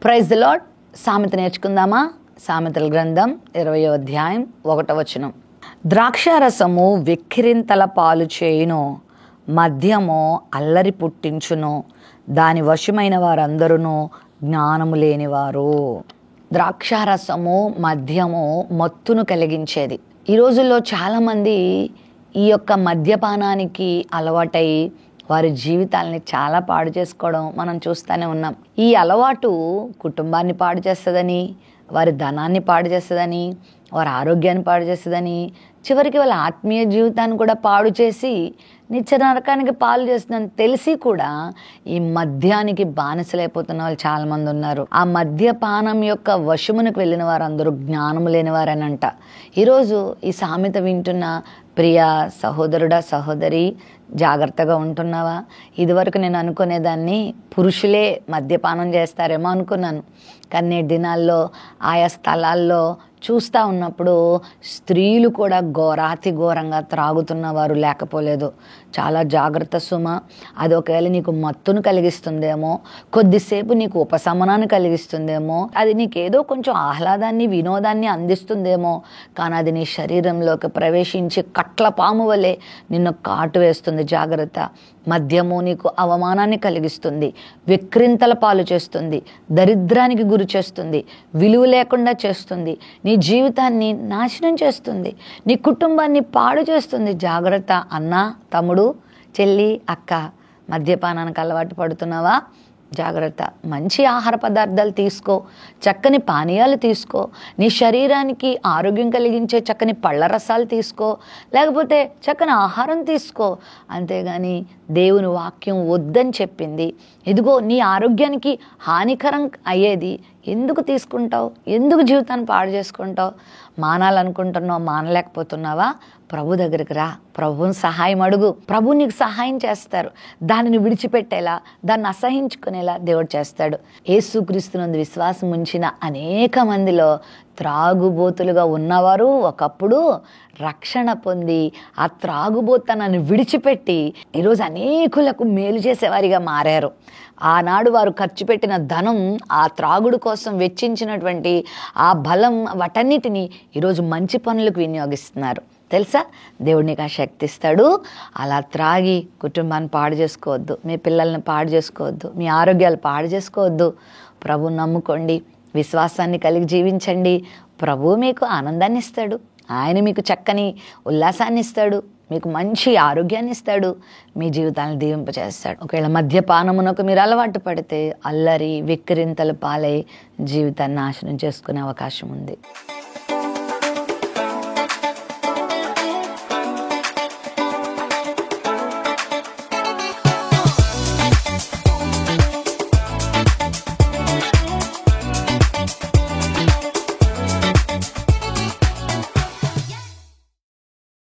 Praise the lord. సామెత నేర్చుకుందామా? సామెతల గ్రంథం 20వ అధ్యాయం 1వ వచనం. ద్రాక్షారసము వెక్కిరింతల పాలు చేయును, మద్యము అల్లరి పుట్టించును, దాని వశమైన వారందరూ జ్ఞానము లేనివారు. ద్రాక్షారసము మద్యము మత్తును కలిగించేది. ఈ రోజుల్లో చాలామంది ఈ యొక్క మద్యపానానికి అలవాటై వారి జీవితాలని చాలా పాడు చేసుకోవడం మనం చూస్తూనే ఉన్నాం. ఈ అలవాటు కుటుంబాన్ని పాడు చేస్తుందని, వారి ధనాన్ని పాడు చేస్తుందని, వారి ఆరోగ్యాన్ని పాడు చేస్తుందని, చివరికి వాళ్ళ ఆత్మీయ జీవితాన్ని కూడా పాడు చేసి నిత్య నరకానికి పాలు చేస్తుందని తెలిసి కూడా ఈ మద్యానికి బానిసలైపోతున్న వాళ్ళు చాలామంది ఉన్నారు. ఆ మద్యపానం యొక్క వశమునికి వెళ్ళిన వారు అందరూ జ్ఞానము లేనివారనంట. ఈరోజు ఈ సామెత వింటున్న ప్రియ సహోదరుడా, సహోదరి, జాగ్రత్తగా ఉంటున్నావా? ఇదివరకు నేను అనుకునేదాన్ని పురుషులే మద్యపానం చేస్తారేమో అనుకున్నాను. కానీ నేటి దినాల్లో ఆయా స్థలాల్లో చూస్తూ ఉన్నప్పుడు స్త్రీలు కూడా ఘోరాతి ఘోరంగా త్రాగుతున్న వారు లేకపోలేదు. చాలా జాగ్రత్త సుమ. అది ఒకవేళ నీకు మత్తును కలిగిస్తుందేమో, కొద్దిసేపు నీకు ఉపశమనాన్ని కలిగిస్తుందేమో, అది నీకేదో కొంచెం ఆహ్లాదాన్ని, వినోదాన్ని అందిస్తుందేమో, కానీ అది నీ శరీరంలోకి ప్రవేశించి కట్ల పాము వలె నిన్ను కాటు వేస్తుంది. జాగ్రత్త. మద్యము నీకు అవమానాన్ని కలిగిస్తుంది, విక్రింతల పాలు చేస్తుంది, దరిద్రానికి గురి చేస్తుంది, విలువ లేకుండా చేస్తుంది, నీ జీవితాన్ని నాశనం చేస్తుంది, నీ కుటుంబాన్ని పాడు చేస్తుంది. జాగ్రత్త. అన్నా, తమ్ముడు, చెల్లి, అక్క, మద్యపానానికి అలవాటు పడుతున్నావా? జాగ్రత్త. మంచి ఆహార పదార్థాలు తీసుకో, చక్కని పానీయాలు తీసుకో, నీ శరీరానికి ఆరోగ్యం కలిగించే చక్కని పళ్ళ రసాలు తీసుకో, లేకపోతే చక్కని ఆహారం తీసుకో. అంతేగాని దేవుని వాక్యం వద్దని చెప్పింది, ఇదిగో నీ ఆరోగ్యానికి హానికరం అయ్యేది ఎందుకు తీసుకుంటావు? ఎందుకు జీవితాన్ని పాడు చేసుకుంటావు? మానాలనుకుంటున్నావు, మానలేకపోతున్నావా? ప్రభు దగ్గరికి రా, ప్రభువుని సహాయం అడుగు. ప్రభు నీకు సహాయం చేస్తారు. దానిని విడిచిపెట్టేలా, దాన్ని అసహించుకునేలా దేవుడు చేస్తాడు. యేసుక్రీస్తునందు విశ్వాసం ఉంచిన అనేక మందిలో త్రాగుబోతులుగా ఉన్నవారు ఒకప్పుడు రక్షణ పొంది ఆ త్రాగుబోతనాన్ని విడిచిపెట్టి ఈరోజు అనేకులకు మేలు చేసేవారిగా మారారు. ఆనాడు వారు ఖర్చు పెట్టిన ధనం, ఆ త్రాగుడు కోసం వెచ్చించినటువంటి ఆ బలం, వాటన్నిటిని ఈరోజు మంచి పనులకు వినియోగిస్తున్నారు. తెలుసా? దేవుడు నీకు ఆ శక్తి ఇస్తాడు. అలా త్రాగి కుటుంబాన్ని పాడు చేసుకోవద్దు, మీ పిల్లల్ని పాడు చేసుకోవద్దు, మీ ఆరోగ్యాలు పాడు చేసుకోవద్దు. ప్రభువుని నమ్ముకోండి, విశ్వాసాన్ని కలిగి జీవించండి. ప్రభువు మీకు ఆనందాన్ని ఇస్తాడు. ఆయన మీకు చక్కని ఉల్లాసాన్ని ఇస్తాడు, మీకు మంచి ఆరోగ్యాన్ని ఇస్తాడు, మీ జీవితాన్ని దీవింపచేస్తాడు. ఒకవేళ మద్యపానమునకు మీరు అలవాటు పడితే అల్లరి, విక్రింతలు పాలై జీవితాన్ని నాశనం చేసుకునే అవకాశం ఉంది.